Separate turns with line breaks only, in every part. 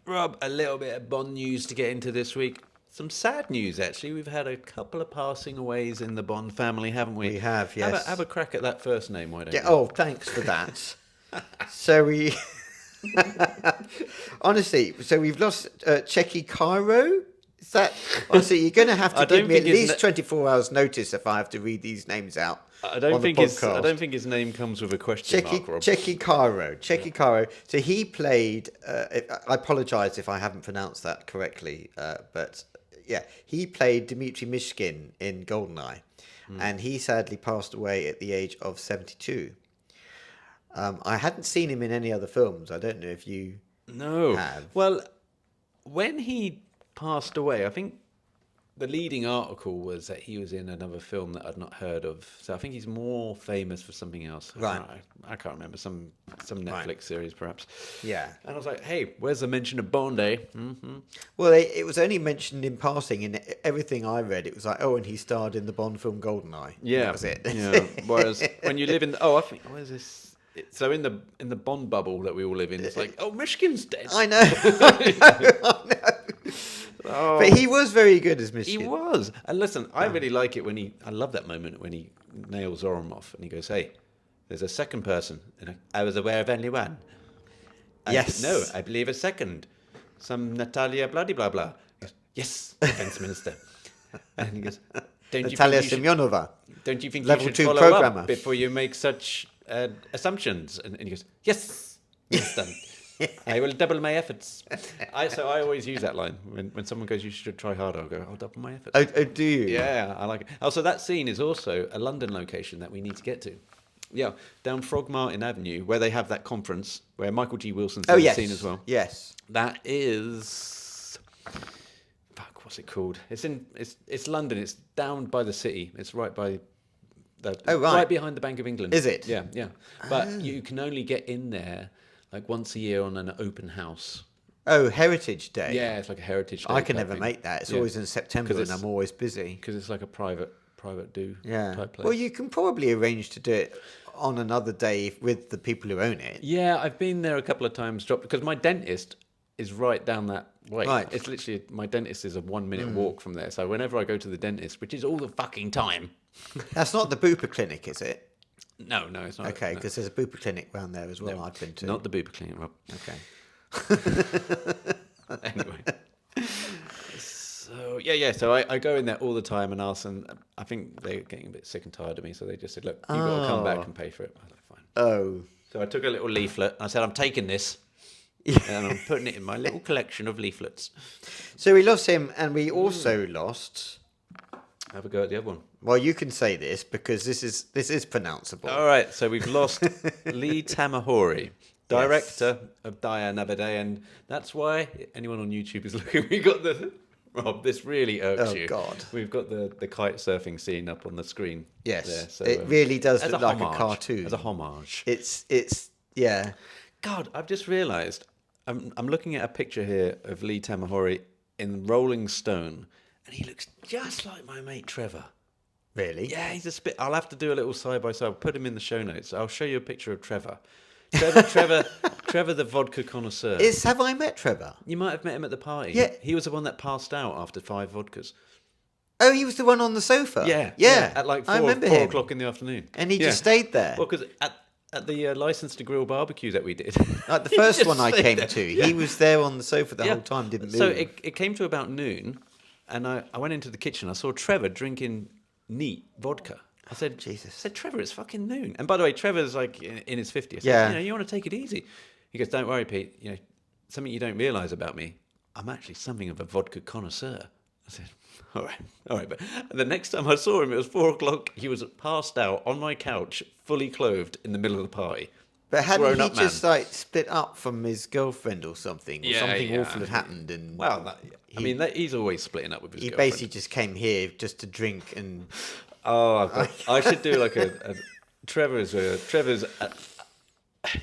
Rob, a little bit of Bond news to get into this week. Some sad news, actually. We've had a couple of passing aways in the Bond family, haven't we?
We have, yes.
Have a crack at that first name, why don't you?
Oh, thanks for that. So we... Honestly, so we've lost Tchéky Karyo. Is that... Honestly, you're going to have to give me at least 24 hours notice if I have to read these names out.
I don't think his name comes with a question mark, Rob.
Tchéky Karyo. So he played... I apologise if I haven't pronounced that correctly, but yeah, he played Dmitry Mishkin in GoldenEye, and he sadly passed away at the age of 72. I hadn't seen him in any other films. I don't know if you have.
Well, when he passed away, I think the leading article was that he was in another film that I'd not heard of. So I think he's more famous for something else.
Right.
I can't remember. Some Netflix series, perhaps.
Yeah.
And I was like, hey, where's the mention of Bond, eh? Mm-hmm.
Well, it was only mentioned in passing. In everything I read, it was like, oh, and he starred in the Bond film GoldenEye.
Yeah.
That was it.
Yeah. Whereas when you live in... I think... Where's this... So in the Bond bubble that we all live in, it's like, oh, Mishkin's dead.
I know. I know. Oh. But he was very good as Mishkin.
He was. And listen, I really like it when I love that moment when he nails Zoram off and he goes, hey, there's a second person. And I was aware of only one.
Yes.
No, I believe a second. Some Natalia bloody blah blah. Goes, yes, defense minister. And he goes,
Natalia Semyonova.
Don't you think
Level
you should
2
follow
programmer.
up before you make such assumptions? And he goes, yes, done. I will double my efforts. So I always use that line when someone goes, you should try harder. I'll go, I'll double my efforts.
Oh, do you?
Yeah, I like it. Also, that scene is also a London location that we need to get to. Yeah, down Frogmartin Avenue, where they have that conference where Michael G. Wilson's in the scene as well.
Yes.
That is... Fuck, what's it called? It's London. It's down by the city. It's right by... Right behind the Bank of England.
Is it?
Yeah. But you can only get in there like once a year on an open house.
Oh, Heritage Day.
Yeah, it's like a Heritage Day.
I can never make that. It's always in September and I'm always busy.
Because it's like a private type place.
Well, you can probably arrange to do it on another day with the people who own it.
Yeah, I've been there a couple of times, because my dentist is right down that way.
Right.
It's literally, my dentist is a 1 minute walk from there. So whenever I go to the dentist, which is all the fucking time.
That's not the Bupa Clinic, is it?
No, it's not.
Okay, because there's a Bupa Clinic around there as well. No, I've been to.
Not the Bupa Clinic, Rob.
Okay.
Anyway. So so I go in there all the time and ask them. I think they're getting a bit sick and tired of me, so they just said, look, you've got to come back and pay for it. I was like, fine.
Oh.
So I took a little leaflet and I said, I'm taking this. And I'm putting it in my little collection of leaflets.
So we lost him, and we also lost...
Have a go at the other one.
Well, you can say this because this is pronounceable.
All right, so we've lost Lee Tamohori, director of Die Another Day, and that's why anyone on YouTube is looking. We got the Rob. This really irks you.
Oh God!
We've got the kite surfing scene up on the screen.
Yes,
there, so,
it really does look like
homage,
a cartoon.
as a homage.
It's yeah.
God, I've just realised. I'm looking at a picture here of Lee Tamohori in Rolling Stone. And he looks just like my mate Trevor.
Really?
Yeah, he's a spit. I'll have to do a little side by side. I'll put him in the show notes. I'll show you a picture of Trevor. Trevor, the vodka connoisseur.
Have I met Trevor?
You might have met him at the party.
Yeah.
He was the one that passed out after 5 vodkas.
Oh, he was the one on the sofa?
Yeah. At like 4
him.
o'clock in the afternoon.
And he just stayed there?
Well, because at the license to grill barbecue that we did.
Like the first one I came to, he was there on the sofa the whole time, didn't move.
So it came to about noon. And I went into the kitchen. I saw Trevor drinking neat vodka. I said,
Jesus.
I said, Trevor, it's fucking noon. And by the way, Trevor's like in his 50s. I said, you want to take it easy. He goes, don't worry, Pete. Something you don't realise about me, I'm actually something of a vodka connoisseur. I said, all right. But the next time I saw him, it was 4 o'clock. He was passed out on my couch, fully clothed in the middle of the party.
But hadn't he just like split up from his girlfriend or something? Or something awful had happened. And
he's always splitting up with his girlfriend.
He basically just came here just to drink and...
I should do like a Trevor's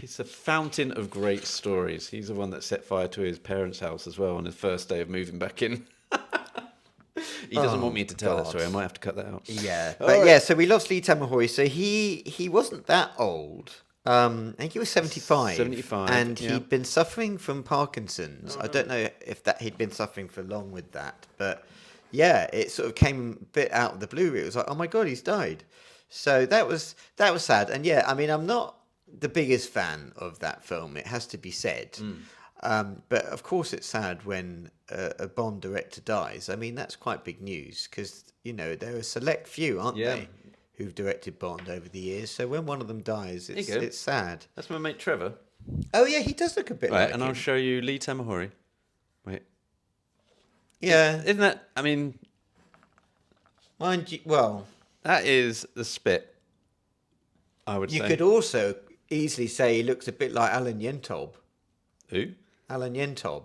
he's a fountain of great stories. He's the one that set fire to his parents' house as well on his first day of moving back in. He doesn't want me to tell that story. I might have to cut that out.
Yeah. But so we lost Lee Tamohori. So he wasn't that old. I think he was 75.
75,
And
yeah.
he'd been suffering from Parkinson's. I don't know if that he'd been suffering for long with that, but yeah, it sort of came a bit out of the blue. It was like, oh my God, he's died. So that was sad. And yeah, I mean, I'm not the biggest fan of that film. It has to be said. But of course, it's sad when a Bond director dies. I mean, that's quite big news because there are a select few, aren't they, who've directed Bond over the years. So when one of them dies, it's sad.
That's my mate Trevor.
Oh yeah, he does look a bit like
and
him.
I'll show you Lee Tamohori. Wait.
Yeah.
Isn't that? I mean,
mind you, well,
that is the spit. I would say.
You could also easily say he looks a bit like Alan Yentob.
Who?
Alan Yentob.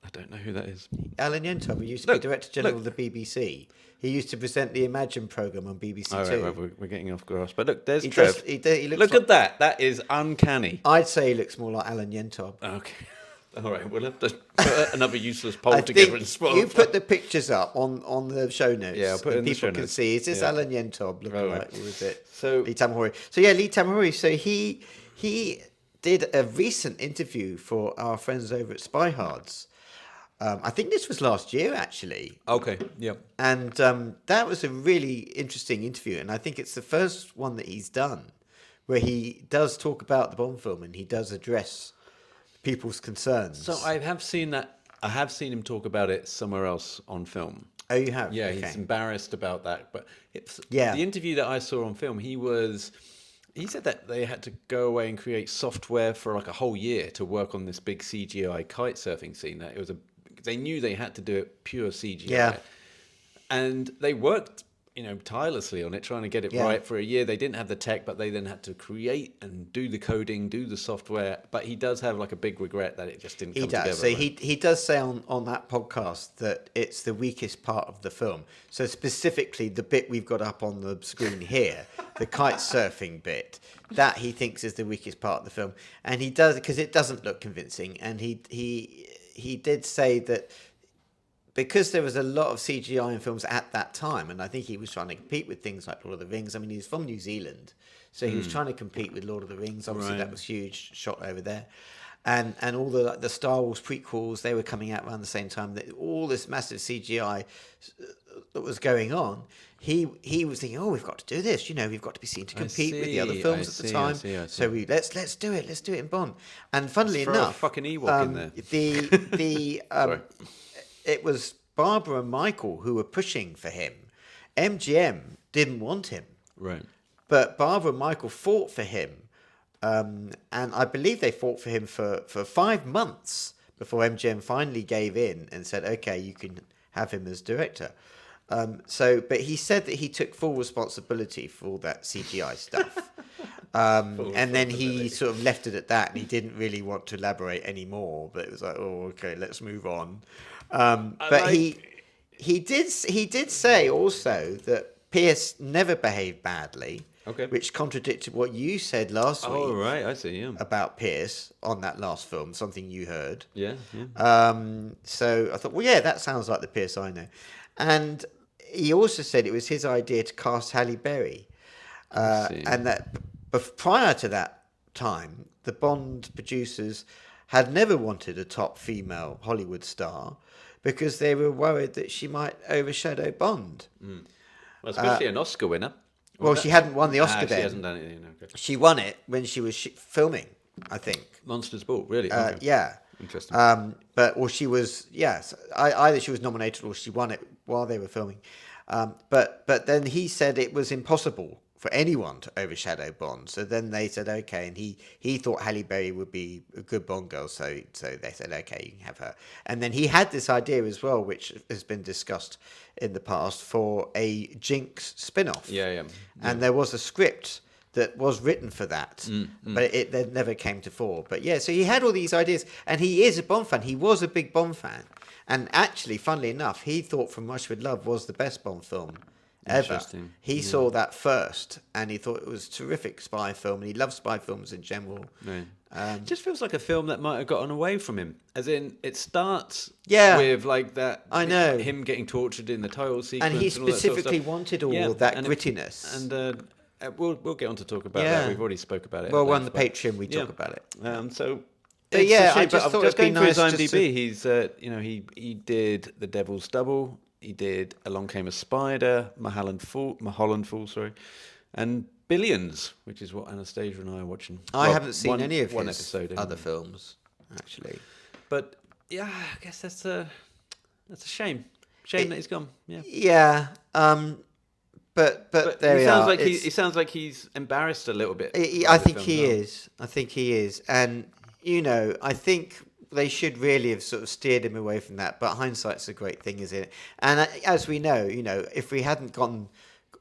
I don't know who that is.
Alan Yentob, he used to be Director General of the BBC. He used to present the Imagine programme on BBC Two.
Right, we're getting off grass. But look, there's
He
Trev.
looks
Look at that. That is uncanny.
I'd say he looks more like Alan Yentob.
Okay. All right, we'll have to put another useless poll together and spoil
you put the pictures up on the show notes.
Yeah, I'll put it in the show
people can
notes.
see. Is this Alan Yentob looking like, or is it Lee Tamohori? So yeah, Lee Tamohori. So he did a recent interview for our friends over at Spy Hards. I think this was last year, actually.
Okay, yep.
And that was a really interesting interview, and I think it's the first one that he's done where he does talk about the Bond film and he does address people's concerns.
So I have seen that. I have seen him talk about it somewhere else on film.
Oh, you have?
Yeah,
Okay.
he's embarrassed about that. But
the
interview that I saw on film, he said that they had to go away and create software for like a whole year to work on this big CGI kite surfing scene. That they knew they had to do it pure CGI.
Yeah.
And they worked, tirelessly on it, trying to get it right for a year. They didn't have the tech, but they then had to create and do the coding, do the software. But he does have like a big regret that it just didn't come together.
So he does say on that podcast that it's the weakest part of the film. So specifically the bit we've got up on the screen here, the kite surfing bit, that he thinks is the weakest part of the film. And he does, because it doesn't look convincing. And he did say that because there was a lot of CGI in films at that time, and I think he was trying to compete with things like Lord of the Rings. I mean, he's from New Zealand, so he was trying to compete with Lord of the Rings. Obviously, that was huge, shot over there. And all the Star Wars prequels, they were coming out around the same time. That all this massive CGI that was going on, he was thinking, oh, we've got to do this. We've got to be seen to compete with the other films at the time.
I see.
So let's do it. Let's do it in Bond. And funnily enough,
a fucking Ewok in there.
It was Barbara and Michael who were pushing for him. MGM didn't want him.
Right.
But Barbara and Michael fought for him. And I believe they fought for him for 5 months before MGM finally gave in and said, okay, you can have him as director. But he said that he took full responsibility for all that CGI stuff. And then he sort of left it at that, and he didn't really want to elaborate anymore. But it was like, oh, okay, let's move on. But he did say also that Pierce never behaved badly, which contradicted what you said last week.
Oh, right, I see. Yeah.
About Pierce on that last film, something you heard.
Yeah.
So I thought, well, yeah, that sounds like the Pierce I know. And he also said it was his idea to cast Halle Berry, and that prior to that time, the Bond producers had never wanted a top female Hollywood star because they were worried that she might overshadow Bond.
Well, especially an Oscar winner.
Well, she hadn't won the Oscar then.
She hasn't done anything. Okay.
She won it when she was filming, I think.
Monsters Ball, really?
Yeah.
Interesting.
She was, yes. Either she was nominated or she won it while they were filming. But then he said it was impossible for anyone to overshadow Bond. So then they said, okay, and he thought Halle Berry would be a good Bond girl, so they said, okay, you can have her. And then he had this idea as well, which has been discussed in the past, for a Jinx spin-off.
Yeah.
And there was a script that was written for that, but it never came to fore. But yeah, so he had all these ideas, and he is a Bond fan. He was a big Bond fan. And actually, funnily enough, he thought From Russia with Love was the best Bond film ever. He saw that first, and he thought it was a terrific spy film, and he loved spy films in general.
Right. It just feels like a film that might have gotten away from him. As in, it starts with like that.
I know.
Him getting tortured in the title sequence.
And he specifically
all that sort of stuff.
wanted all that grittiness.
we'll get on to talk about that. We've already spoke about it.
Well, on the Patreon we talk about it.
So.
But I just thought it'd be nice.
Going through his IMDb, he's he did The Devil's Double. He did Along Came a Spider, Mulholland Falls, and Billions, which is what Anastasia and I are watching.
I haven't seen any of
one
his
episode
other films, actually.
But yeah, I guess that's a shame. That he's gone. Yeah.
Yeah. But there
he
sounds
like he sounds like he's embarrassed a little bit.
I think he is. And I think they should really have sort of steered him away from that. But hindsight's a great thing, isn't it? And as we know, if we hadn't gone,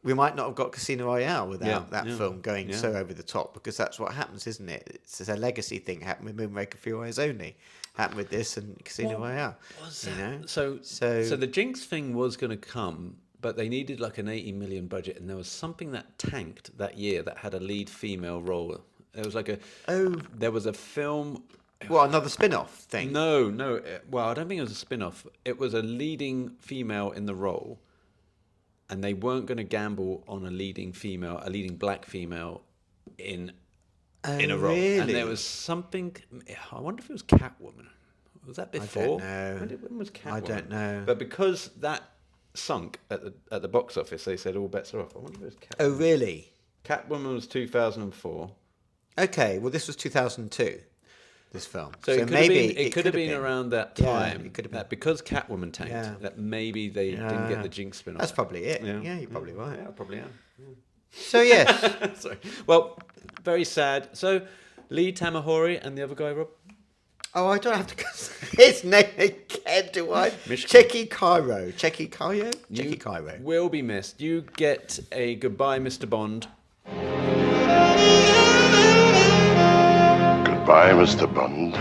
we might not have got Casino Royale without that film going so over the top, because that's what happens, isn't it? It's a legacy thing. Happened with Moonraker for Your Eyes Only. Happened with this and Casino Royale.
So the Jinx thing was going to come, but they needed like an 80 million budget, and there was something that tanked that year that had a lead female role. There was like there was a film.
What, another spin-off thing?
No. Well, I don't think it was a spin-off. It was a leading female in the role, and they weren't going to gamble on a leading black female in a role.
Really?
And there was something. I wonder if it was Catwoman. Was that before?
I don't know.
When was Catwoman?
I don't know.
But because that sunk at the box office, they said all bets are off. I wonder if it was Catwoman.
Oh, really?
Catwoman was 2004.
Okay, well, this was 2002. This film,
so it could have been around that time.
It could have been
because Catwoman tanked. That maybe they didn't get the Jinx spin-off.
That's probably it. Yeah, you're probably right.
Yeah, I probably am. Yeah.
So yes.
Sorry. Well, very sad. So Lee Tamohori and the other guy, Rob.
Oh, I don't have to his name again, do I? Tchéky Karyo. Tchéky Karyo? Tchéky Karyo.
Will be missed. You get a goodbye, Mr. Bond.
Goodbye, Mr. Bond.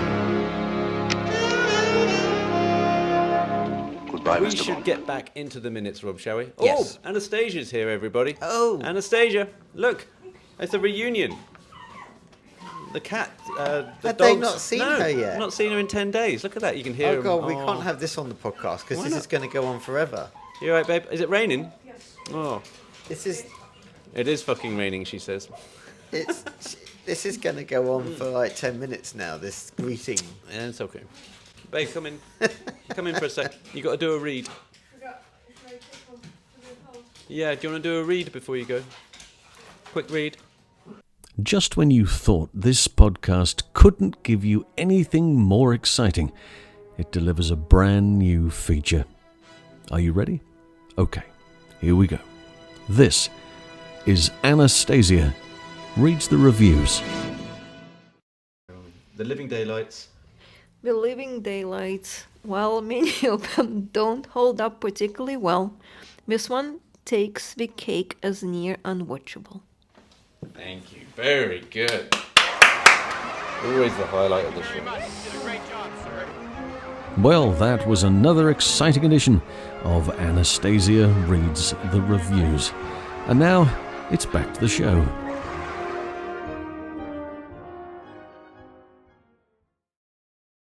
Goodbye, Mr. Bond.
We should get back into the minutes, Rob, shall we?
Yes.
Oh, Anastasia's here, everybody.
Oh.
Anastasia, look. It's a reunion. The cat, the
Had
dogs.
they not seen her yet?
I've not seen her in 10 days. Look at that. You can hear
Oh, God,
them.
we can't have this on the podcast because
Why
this
not?
is going to go on forever.
You all right, babe? Is it raining?
Yes.
Oh. It is fucking raining, she says.
This is going to go on for like 10 minutes now, this greeting.
Yeah, it's okay. Babe, come in. Come in for a sec. You got to do a read. Yeah, do you want to do a read before you go? Quick read.
Just when you thought this podcast couldn't give you anything more exciting, it delivers a brand new feature. Are you ready? Okay, here we go. This is Anastasia Reads the Reviews.
The Living Daylights.
The Living Daylights, while many of them don't hold up particularly well, this one takes the cake as near unwatchable.
Thank you. Very good. Always the highlight of the show.
Well, that was another exciting edition of Anastasia Reads the Reviews. And now, it's back to the show.